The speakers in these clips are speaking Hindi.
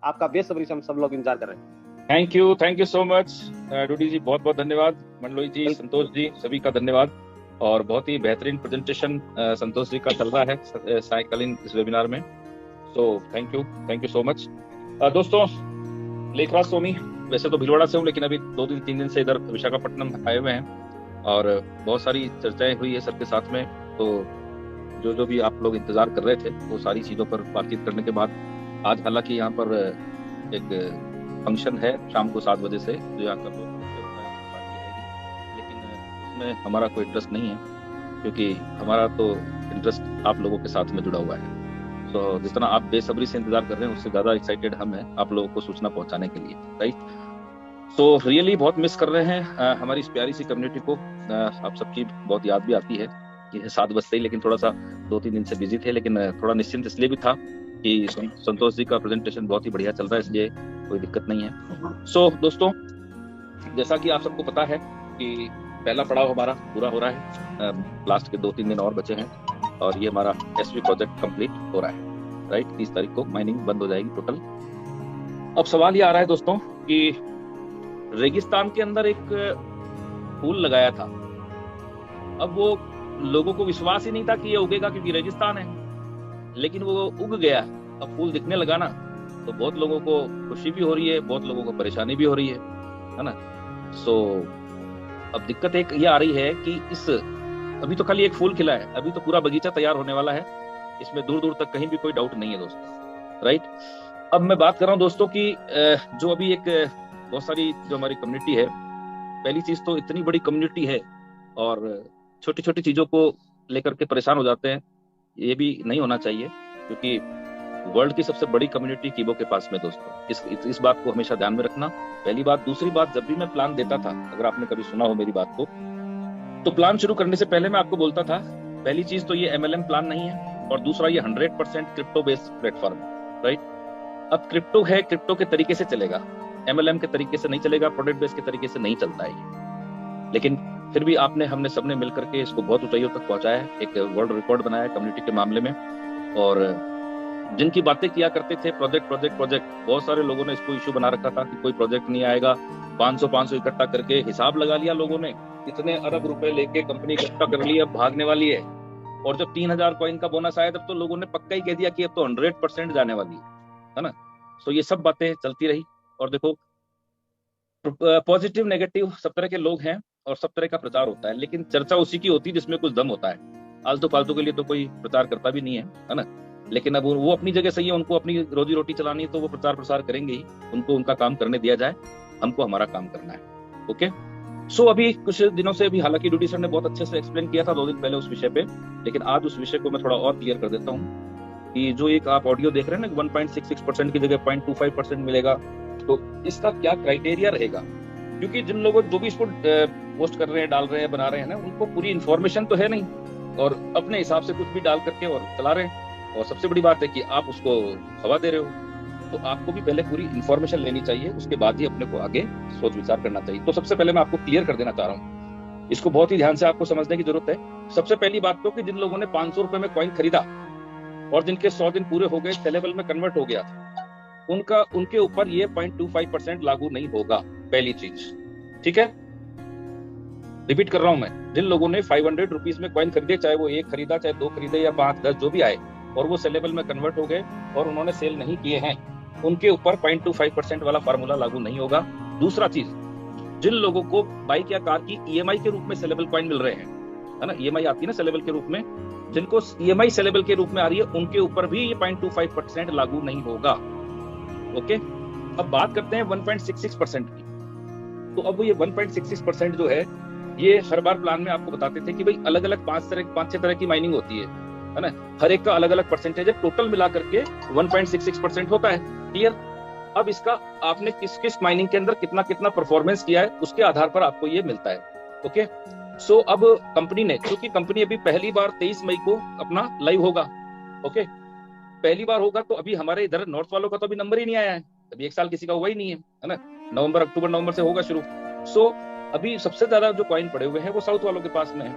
आपका बेसब्री से हम सब लोग इंतजार कर रहे हैं। Thank you so much Doodi ji, बहुत बहुत धन्यवाद। मंडलोई जी, संतोष जी, सभी का धन्यवाद। और बहुत ही बेहतरीन प्रेजेंटेशन संतोष जी का चल रहा है सायकालीन इस वेबिनार में। So thank you so much. दोस्तों, लेखराज सोनी, वैसे तो भीलवाड़ा से हूँ, लेकिन अभी 2-3 दिन से इधर विशाखापट्टनम आए हुए हैं और बहुत सारी चर्चाएं हुई है सर के साथ में। तो जो भी आप लोग इंतजार कर रहे थे वो सारी चीज़ों पर बातचीत करने के बाद आज हालांकि यहाँ पर एक फंक्शन है शाम को 7 बजे से, जो यहाँ का पार्टी रहेगी, लेकिन उसमें हमारा कोई इंटरेस्ट नहीं है, क्योंकि हमारा तो इंटरेस्ट आप लोगों के साथ में जुड़ा हुआ है। तो जितना आप बेसब्री से इंतजार कर रहे हैं उससे ज़्यादा एक्साइटेड हम हैं आप लोगों को सूचना पहुंचाने के लिए, राइट। सो रियली बहुत मिस कर रहे हैं हमारी इस प्यारी सी कम्युनिटी को। आप सबकी बहुत याद भी आती है। ये 7 बजते ही, लेकिन थोड़ा सा 2-3 दिन से बिजी थे, लेकिन थोड़ा निश्चिंत इसलिए भी था कि संतोष जी का प्रेजेंटेशन बहुत ही बढ़िया चल रहा है, इसलिए कोई दिक्कत नहीं है। सो दोस्तों, जैसा कि आप सबको पता है कि पहला पड़ाव हमारा पूरा हो रहा है, लास्ट के 2-3 दिन और बचे हैं और ये हमारा एसवी प्रोजेक्ट कंप्लीट हो रहा है, राइट। 30 तारीख को माइनिंग बंद हो जाएगी टोटल। अब सवाल ये आ रहा है दोस्तों कि रेगिस्तान के अंदर एक फूल लगाया था, अब वो लोगों को विश्वास ही नहीं था कि ये उगेगा क्योंकि रेगिस्तान है, लेकिन वो उग गया। अब फूल दिखने लगा ना, तो बहुत लोगों को खुशी भी हो रही है, बहुत लोगों को परेशानी भी हो रही है ना। सो अब दिक्कत एक ये आ रही है कि अभी तो खाली एक फूल खिला है, अभी तो पूरा बगीचा तैयार होने वाला है, इसमें दूर दूर तक कहीं भी कोई डाउट नहीं है दोस्तों, राइट। अब मैं बात कर रहा हूँ दोस्तों कि जो अभी एक बहुत सारी जो हमारी कम्युनिटी है, पहली चीज तो इतनी बड़ी कम्युनिटी है और छोटी छोटी चीजों को लेकर के परेशान हो जाते हैं, ये भी नहीं होना चाहिए, क्योंकि वर्ल्ड की सबसे बड़ी कम्युनिटी कीबो के पास में दोस्तों। इस बात को हमेशा ध्यान में रखना, पहली बात। दूसरी बात, जब भी मैं प्लान देता था, अगर आपने कभी सुना हो मेरी बात को, तो प्लान शुरू करने से पहले मैं आपको बोलता था, पहली चीज तो ये MLM प्लान नहीं है, और दूसरा ये 100% क्रिप्टो बेस्ड प्लेटफॉर्म, राइट। अब क्रिप्टो है, क्रिप्टो के तरीके से चलेगा, MLM के तरीके से नहीं चलेगा, प्रोडक्ट बेस्ड के तरीके से नहीं चलता है। लेकिन फिर भी हमने सबने मिलकर के इसको बहुत ऊंचाइयों तक पहुंचाया है, एक वर्ल्ड रिकॉर्ड बनाया कम्युनिटी के मामले में। और जिनकी बातें किया करते थे प्रोजेक्ट, बहुत सारे लोगों ने इसको इशू बना रखा था कि कोई प्रोजेक्ट नहीं आएगा। 500 इकट्ठा करके हिसाब लगा लिया लोगों ने, इतने अरब रुपए लेके कंपनी इकट्ठा कर ली, अब भागने वाली है। और जब 3000 कॉइन का बोनस आया, तब तो लोगों ने पक्का ही कह दिया कि अब तो 100% जाने वाली है ना। तो ये सब बातें चलती रही, और देखो पॉजिटिव नेगेटिव सब तरह के लोग हैं और सब तरह का प्रचार होता है, लेकिन चर्चा उसी की होती है जिसमें कुछ दम होता है। आलतू फालतू के लिए तो कोई प्रचार करता भी नहीं है ना। लेकिन अब वो अपनी जगह सही है, उनको अपनी रोजी रोटी चलानी है, तो वो प्रचार प्रसार करेंगे ही, उनको उनका काम करने दिया जाए, हमको हमारा काम करना है। ओके। सो अभी कुछ दिनों से, अभी हालांकि डूडी सर ने बहुत अच्छे से एक्सप्लेन किया था 2 दिन पहले उस विषय पे, लेकिन आज उस विषय को मैं थोड़ा और क्लियर कर देता हूँ कि जो एक आप ऑडियो देख रहे हैं ना, 1.66% की जगह 0.25% मिलेगा, तो इसका क्या क्राइटेरिया रहेगा। क्योंकि जिन लोगों जो भी इसको पोस्ट कर रहे हैं, डाल रहे हैं, बना रहे हैं ना, उनको पूरी इन्फॉर्मेशन तो है नहीं, और अपने हिसाब से कुछ भी डाल करके और चला रहे हैं। और सबसे बड़ी बात है कि आप उसको हवा दे रहे हो, तो आपको भी पहले पूरी इन्फॉर्मेशन लेनी चाहिए, उसके बाद ही अपने को आगे सोच विचार करना चाहिए। तो सबसे पहले मैं आपको क्लियर कर देना चाह रहा हूँ, इसको बहुत ही ध्यान से आपको समझने की जरूरत है। सबसे पहली बात तो कि जिन लोगों ने 500 रुपए में कॉइन खरीदा और जिनके 100 दिन पूरे हो गए, सेलेबल में कन्वर्ट हो गया, उनके ऊपर ये 0.25% लागू नहीं होगा, पहली चीज, ठीक है। रिपीट कर रहा हूं मैं, जिन लोगों ने 500 रुपीज में कॉइन खरीदे, चाहे वो 1 खरीदा, चाहे 2 खरीदे या 5, 10 जो भी आए, और वो सेलेबल में कन्वर्ट हो गए और उन्होंने सेल नहीं किए हैं, उनके ऊपर 0.25% वाला फार्मूला लागू नहीं होगा। दूसरा चीज, जिन लोगों को बाइक या कार की EMI के रूप में सेलेबल कॉइन मिल रहे हैं, है ना, EMI आती है ना सेलेबल के रूप में, जिनको EMI सेलेबल के रूप में आ रही है, उनके ऊपर भी ये 0.25% लागू नहीं होगा। ओके। अब बात करते हैं 1.66% की। तो अब ये 1.66% जो है, ये हर बार प्लान में आपको बताते थे कि भाई अलग अलग 5-6 तरह की माइनिंग होती है ना, हर एक का अलग अलग परसेंटेज है, टोटल मिला करके 1.66% होता है। क्लियर। अब इसका आपने किस किस माइनिंग के अंदर कितना कितना परफॉर्मेंस किया है, उसके आधार पर आपको ये मिलता है। ओके। सो अब कंपनी ने, क्योंकि कंपनी अभी पहली बार 23 मई को अपना लाइव होगा, ओके, पहली बार होगा, तो अभी हमारे इधर नॉर्थ वालों का तो अभी नंबर ही नहीं आया है, अभी 1 साल किसी का हुआ ही नहीं है ना, अक्टूबर नवंबर से होगा शुरू। सो अभी सबसे ज्यादा जो कॉइन पड़े हुए हैं वो साउथ वालों के पास में है,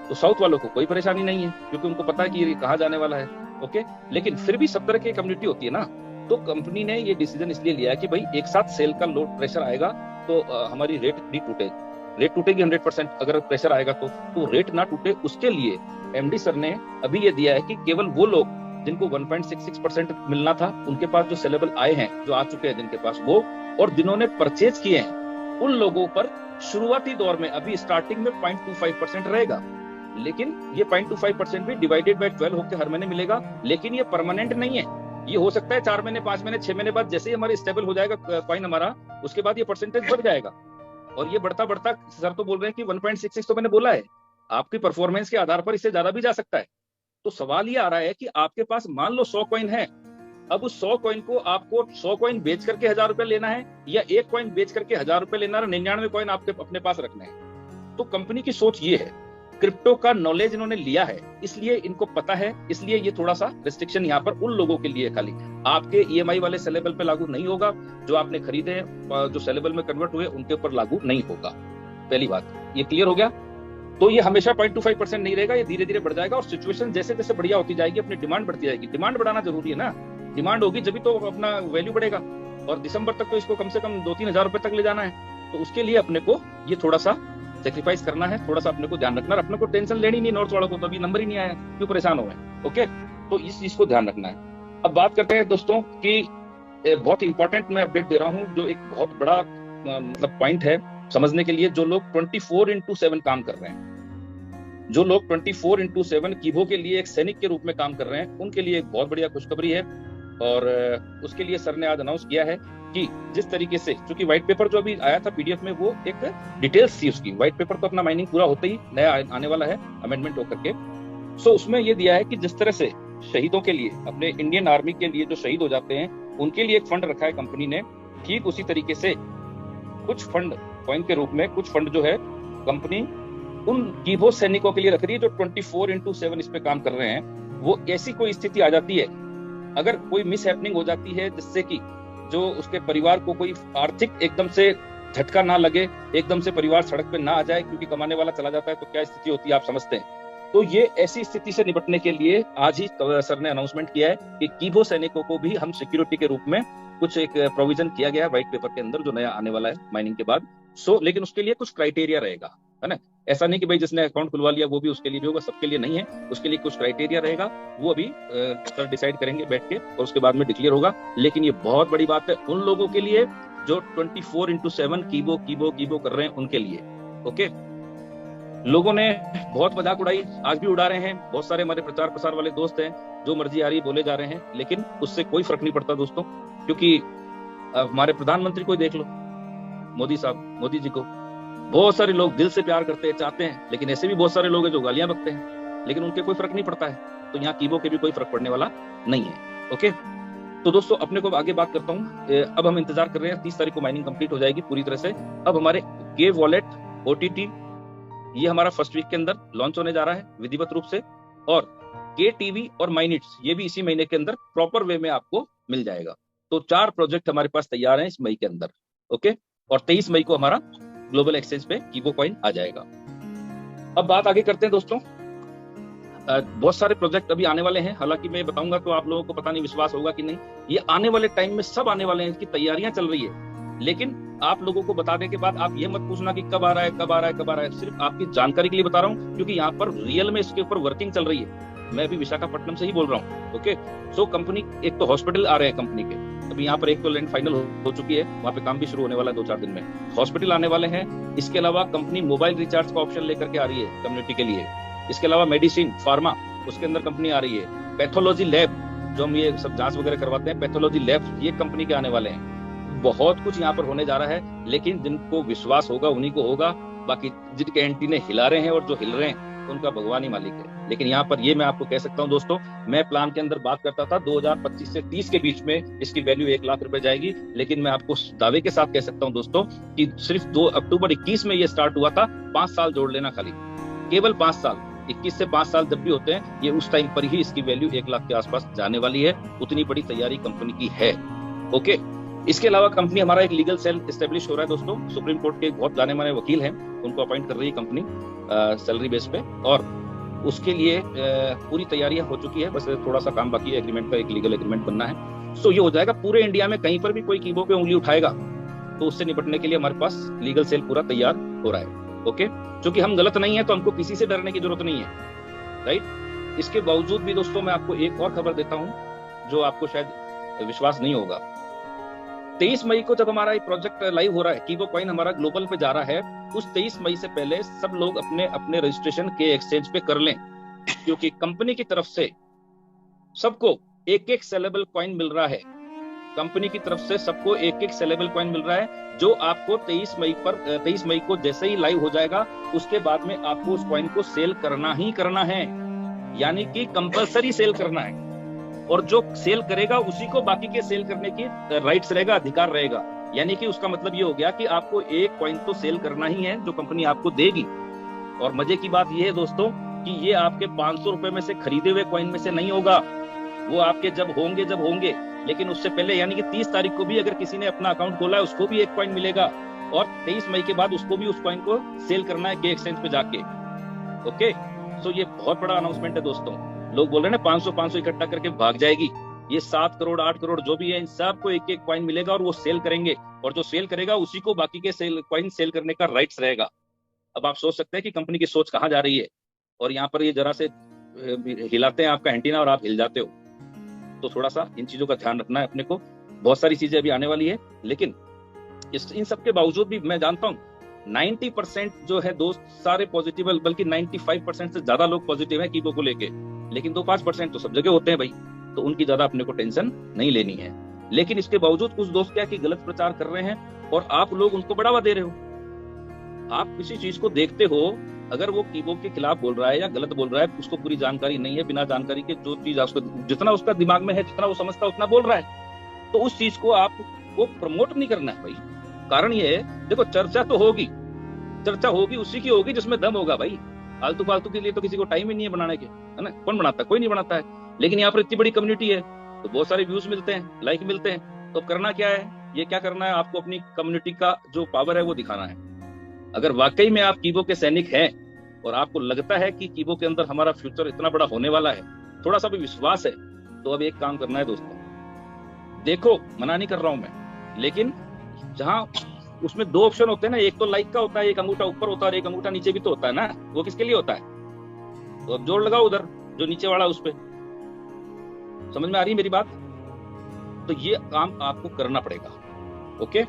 तो साउथ वालों को कोई परेशानी नहीं है, क्योंकि उनको पता है कि ये कहाँ जाने वाला है। ओके। लेकिन फिर भी सब तरह की कम्युनिटी होती है ना, तो कंपनी ने ये डिसीजन इसलिए लिया है कि भाई एक साथ सेल का लोड प्रेशर आएगा तो हमारी रेट नहीं रेट टूटेगी 100%। अगर प्रेशर आएगा तो रेट ना टूटे, उसके लिए एमडी सर ने अभी ये दिया है कि केवल वो लोग जिनको 1.66% मिलना था, उनके पास जो सेलेबल आए हैं, जो आ चुके हैं जिनके पास वो, और जिन्होंने परचेज किए हैं, उन लोगों पर शुरुआती दौर में अभी स्टार्टिंग में 0.25% रहेगा। लेकिन ये 0.25% भी डिवाइडेड बाय 12 होकर हर महीने मिलेगा, लेकिन ये परमानेंट नहीं है। ये हो सकता है 4 महीने, 5 महीने, 6 महीने बाद जैसे ही हमारी स्टेबल हो जाएगा कॉइन हमारा, उसके बाद ये परसेंटेज बढ़ जाएगा। और ये बढ़ता बढ़ता, सर तो बोल रहे हैं कि 1.66 तो मैंने बोला है, आपकी परफॉर्मेंस के आधार पर इससे ज्यादा भी जा सकता है। तो सवाल ये आ रहा है कि आपके पास मान लो 100 कॉइन है, अब उस 100 कॉइन को आपको 100 कॉइन बेच करके 1000 रुपए लेना है, या एक कॉइन बेच करके 1000 रुपए लेना है, 99 कॉइन आपके अपने पास रखना है। तो कंपनी की सोच ये है, क्रिप्टो का नॉलेज इन्होंने लिया है, इसलिए इनको पता है, इसलिए ये थोड़ा सा रिस्ट्रिक्शन यहाँ पर उन लोगों के लिए, खाली आपके ईएमआई वाले सेलेबल पे लागू नहीं होगा, जो आपने खरीदे हैं, जो सेलेबल में कन्वर्ट हुए उनके ऊपर लागू नहीं होगा। पहली बात ये क्लियर हो गया। तो ये हमेशा 0.25% नहीं रहेगा, ये धीरे धीरे बढ़ जाएगा, और सिचुएशन जैसे जैसे बढ़िया होती जाएगी, अपनी डिमांड बढ़ती जाएगी। डिमांड बढ़ाना जरूरी है ना, डिमांड होगी जब तो अपना वैल्यू बढ़ेगा, और दिसंबर तक तो इसको कम से कम 2-3 हजार रुपए तक ले जाना है। तो उसके लिए अपने को ये थोड़ा सा सेक्रीफाइस करना है, थोड़ा सा अपने को ध्यान रखना है, अपने को टेंशन लेनी नहीं। नॉर्थ वालों को तो अभी नंबर ही नहीं आया, क्यों परेशान हो गए? ओके, तो इस चीज को ध्यान रखना है। अब बात करते हैं दोस्तों कि बहुत इंपॉर्टेंट मैं अपडेट दे रहा हूँ, जो एक बहुत बड़ा मतलब पॉइंट है समझने के लिए। जो लोग 24/7 काम कर रहे हैं, जो लोग 24/7 कीबो के लिए एक सैनिक के रूप में काम कर रहे हैं, उनके लिए एक बहुत बढ़िया खुशखबरी है। और उसके लिए सर ने आज अनाउंस किया है कि जिस तरीके से, क्योंकि व्हाइट पेपर जो अभी आया था पीडीएफ में, वो एक डिटेल्स थी उसकी। व्हाइट पेपर तो अपना माइनिंग पूरा होते ही नया आने वाला है अमेंडमेंट होकर के। सो उसमें ये दिया है कि जिस तरह से शहीदों के लिए, अपने इंडियन आर्मी के लिए जो शहीद हो जाते हैं, उनके लिए एक फंड रखा है कंपनी ने, ठीक उसी तरीके से कुछ फंड कॉइन के रूप में, कुछ फंड जो है कंपनी उन कीबो सैनिकों के लिए रख रही है जो 24/7 इस पे काम कर रहे हैं। वो ऐसी कोई स्थिति आ जाती है, अगर कोई मिस हैपनिंग हो जाती है, जिससे कि जो उसके परिवार को कोई आर्थिक एकदम से झटका ना लगे, एकदम से परिवार सड़क पे ना आ जाए, क्योंकि कमाने वाला चला जाता है तो क्या स्थिति होती है आप समझते हैं। तो ये ऐसी स्थिति से निपटने के लिए आज ही सर ने अनाउंसमेंट किया है कि कीबो सैनिकों को भी हम सिक्योरिटी के रूप में कुछ एक प्रोविजन किया गया है व्हाइट पेपर के अंदर, जो नया आने वाला है माइनिंग के बाद। लेकिन उसके लिए कुछ क्राइटेरिया रहेगा, है ना। ऐसा नहीं कि भाई जिसने अकाउंट खुलवा लिया वो भी उसके लिए भी होगा, सबके लिए नहीं है। उसके लिए कुछ क्राइटेरिया रहेगा, वो अभी सर डिसाइड करेंगे बैठ के, और उसके बाद में डिक्लेयर होगा। लेकिन ये बहुत बड़ी बात है उन लोगों के लिए जो 24/7 कीबो कर रहे हैं, उनके लिए। ओके, लोगों ने बहुत मजाक उड़ाई, आज भी उड़ा रहे हैं। बहुत सारे हमारे प्रचार प्रसार वाले दोस्त हैं, जो मर्जी आ रही बोले जा रहे हैं, लेकिन उससे कोई फर्क नहीं पड़ता दोस्तों। क्योंकि हमारे प्रधानमंत्री को देख लो, मोदी साहब, मोदी जी को बहुत सारे लोग दिल से प्यार करते हैं, चाहते हैं, लेकिन ऐसे भी बहुत सारे लोग हैं जो गालियां बकते हैं, लेकिन उनके कोई फर्क नहीं पड़ता है। तो यहाँ कीबो के भी कोई फर्क पड़ने वाला नहीं है। ओके, तो दोस्तों अपने को आगे बात करता हूँ। अब हम इंतजार कर रहे हैं, 30 तारीख को माइनिंग कंप्लीट हो जाएगी पूरी तरह से। अब हमारे के वॉलेट OTT ये हमारा फर्स्ट वीक के अंदर लॉन्च होने जा रहा है विधिवत रूप से, और के टीवी और माइनिट्स ये भी इसी महीने के अंदर प्रॉपर वे में आपको मिल जाएगा। तो 4 प्रोजेक्ट हमारे पास तैयार हैं इस मई के अंदर। ओके, और 23 मई को हमारा ग्लोबल एक्सचेंज पे कीबो कॉइन आ जाएगा। अब बात आगे करते हैं दोस्तों। बहुत सारे प्रोजेक्ट अभी आने वाले हैं, हालांकि मैं बताऊंगा तो आप लोगों को पता नहीं विश्वास होगा कि नहीं। ये आने वाले टाइम में सब आने वाले हैं, इसकी तैयारियां चल रही है। लेकिन आप लोगों को बताने के बाद आप ये मत पूछना कि कब आ रहा है, कब आ रहा है, कब आ रहा है। सिर्फ आपकी जानकारी के लिए बता रहा हूँ, क्योंकि यहाँ पर रियल में इसके ऊपर वर्किंग चल रही है। मैं अभी विशाखापट्टनम से ही बोल रहा हूँ। ओके, सो कंपनी, एक तो हॉस्पिटल आ रहे हैं कंपनी के, अभी यहाँ पर एक तो लैंड फाइनल हो चुकी है, वहाँ पे काम भी शुरू होने वाला है 2-4 दिन में। हॉस्पिटल आने वाले हैं। इसके अलावा कंपनी मोबाइल रिचार्ज का ऑप्शन लेकर के आ रही है कम्युनिटी के लिए। इसके अलावा मेडिसिन, फार्मा, उसके अंदर कंपनी आ रही है। पैथोलॉजी लैब, जो हम ये सब जांच वगैरह करवाते हैं, पैथोलॉजी लैब, ये कंपनी के आने वाले हैं। बहुत कुछ यहाँ पर होने जा रहा है, लेकिन जिनको विश्वास होगा उन्हीं को होगा। बाकी जिनके एंटीने हिला रहे हैं और जो हिल रहे हैं उनका भगवान ही मालिक है। लेकिन यहाँ पर ये मैं आपको कह सकता हूँ दोस्तों, मैं प्लान के अंदर बात करता था 2025 से 30 के बीच में इसकी वैल्यू 1 लाख रुपए जाएगी। लेकिन मैं आपको दावे के साथ कह सकता हूँ दोस्तों कि सिर्फ 2 अक्टूबर 21 में ये स्टार्ट हुआ था। 5 साल जोड़ लेना, खाली केवल 5 साल, 21 से 5 साल जब भी होते हैं, ये उस टाइम पर ही इसकी वैल्यू 1 लाख के आसपास जाने वाली है। उतनी बड़ी तैयारी कंपनी की है। ओके, इसके अलावा कंपनी, हमारा एक लीगल सेल एस्टेब्लिश हो रहा है दोस्तों। सुप्रीम कोर्ट के बहुत जाने माने वकील हैं, उनको अपॉइंट कर रही है कंपनी सैलरी बेस पे, और उसके लिए पूरी तैयारियां हो चुकी है। बस थोड़ा सा काम बाकी है, एग्रीमेंट का एक लीगल एग्रीमेंट बनना है। सो ये हो जाएगा पूरे इंडिया में कहीं पर भी कोई कीबो पे उंगली उठाएगा तो उससे निपटने के लिए हमारे पास लीगल सेल पूरा तैयार हो रहा है। ओके, क्योंकि हम गलत नहीं है तो हमको किसी से डरने की जरूरत नहीं है, राइट। इसके बावजूद भी दोस्तों मैं आपको एक और खबर देता हूं जो आपको शायद विश्वास नहीं होगा। 23 मई को जब हमारा ये प्रोजेक्ट लाइव हो रहा है, कीबो कॉइन हमारा ग्लोबल पे जा रहा है, उस 23 मई से पहले सब लोग अपने अपने रजिस्ट्रेशन के एक्सचेंज पे कर लें, क्योंकि कंपनी की तरफ से सबको एक एक सेलेबल कॉइन मिल रहा है। कंपनी की तरफ से सबको एक एक सेलेबल कॉइन मिल रहा है, जो आपको 23 मई को जैसे ही लाइव हो जाएगा उसके बाद में आपको उस कॉइन को सेल करना ही करना है, यानी कि कंपलसरी सेल करना है। और जो सेल करेगा उसी को बाकी के सेल करने की राइट्स रहेगा, अधिकार रहेगा। यानी कि उसका मतलब ये हो गया कि आपको एक कॉइन तो सेल करना ही है जो कंपनी आपको देगी। और मजे की बात ये है दोस्तों कि ये आपके 500 रुपए में से खरीदे हुए कॉइन में से नहीं होगा, वो आपके जब होंगे, लेकिन उससे पहले यानी कि 30 तारीख को भी अगर किसी ने अपना अकाउंट खोला है उसको भी एक कॉइन मिलेगा, और 23 मई के बाद उसको भी उस कॉइन को सेल करना है के एक्सचेंज पे जाके। ओके, सो ये बहुत बड़ा अनाउंसमेंट है दोस्तों। लोग बोल रहे हैं ना 500 इकट्ठा करके भाग जाएगी, ये 7 करोड़ 8 करोड़ जो भी है इन सबको एक एक कॉइन मिलेगा और वो सेल करेंगे, और जो सेल करेगा उसी को बाकी के कॉइन सेल करने का राइट्स रहेगा। अब आप सोच सकते हैं कि कंपनी की सोच कहाँ जा रही है, और यहाँ पर ये जरा से हिलाते हैं आपका एंटीना और आप हिल जाते हो। तो थोड़ा सा इन चीजों का ध्यान रखना है अपने को। बहुत सारी चीजें अभी आने वाली है, लेकिन इन सब के बावजूद भी मैं जानता हूँ 90% जो है दोस्त सारे पॉजिटिव, बल्कि 95% से ज्यादा लोग पॉजिटिव है कीबो को लेके, लेकिन 2-5% तो सब जगह होते हैं भाई, तो उनकी ज्यादा अपने को टेंशन नहीं लेनी है। लेकिन इसके बावजूद कुछ दोस्त क्या कि गलत प्रचार कर रहे हैं और आप लोग उनको बढ़ावा दे रहे हो। आप किसी चीज को देखते हो, अगर वो कीबो के खिलाफ बोल रहा है या गलत बोल रहा है, उसको पूरी जानकारी नहीं है, बिना जानकारी के जो चीज जितना उसका दिमाग में है, जितना वो समझता है उतना बोल रहा है, तो उस चीज को आपको प्रमोट नहीं करना है भाई। कारण ये है, देखो चर्चा तो होगी, चर्चा होगी उसी की होगी जिसमें दम होगा भाई। आलतू फालतू के लिए तो किसी को टाइम ही नहीं है बनाने के, है ना। कौन बनाता है? कोई नहीं बनाता है। लेकिन यहाँ पर इतनी बड़ी कम्युनिटी है तो बहुत सारे व्यूज मिलते हैं, लाइक मिलते हैं, तो करना क्या है, ये क्या करना है, आपको अपनी कम्युनिटी का जो पावर है वो दिखाना है। अगर वाकई में आप कीबो के सैनिक हैं और आपको लगता है कि कीबो के अंदर हमारा फ्यूचर इतना बड़ा होने वाला है, थोड़ा सा भी विश्वास है, तो अब एक काम करना है दोस्तों। देखो, मना नहीं कर रहा हूं मैं, लेकिन जहां उसमें 2 ऑप्शन होते हैं ना, एक तो लाइक का होता है, एक अंगूठा ऊपर होता है और एक अंगूठा नीचे भी तो होता है ना, वो किसके लिए होता है? तो अब जोर लगाओ उधर जो नीचे वाला उस पे। समझ में आ रही है मेरी बात? तो ये काम आपको करना पड़ेगा। ओके,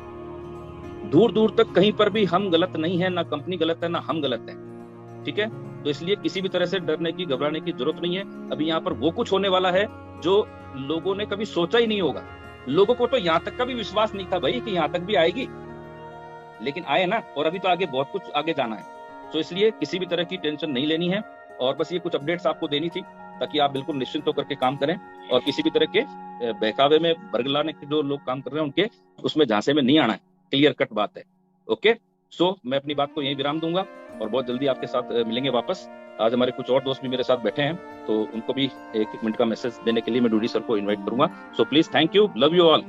दूर दूर तक कहीं पर भी हम गलत नहीं है, ना कंपनी गलत है ना हम गलत है, ठीक है। तो इसलिए किसी भी तरह से डरने की, घबराने की जरूरत नहीं है। अभी यहाँ पर वो कुछ होने वाला है जो लोगों ने कभी सोचा ही नहीं होगा। लोगों को तो यहाँ तक का भी विश्वास नहीं था भाई कि यहाँ तक भी आएगी, लेकिन आए ना, और अभी तो आगे बहुत कुछ आगे जाना है। तो इसलिए किसी भी तरह की टेंशन नहीं लेनी है, और बस ये कुछ अपडेट्स आपको देनी थी ताकि आप बिल्कुल निश्चिंत होकर के काम करें, और किसी भी तरह के बहकावे में बरगलाने के जो लोग काम कर रहे हैं उनके उसमें झांसे में नहीं आना है। क्लियर कट बात है। ओके, सो मैं अपनी बात को यहीं विराम दूंगा और बहुत जल्दी आपके साथ मिलेंगे वापस। आज हमारे कुछ और दोस्त भी मेरे साथ बैठे हैं, तो उनको भी एक मिनट का मैसेज देने के लिए मैं डूडी सर को इन्वाइट करूंगा। So please, thank you, love you all.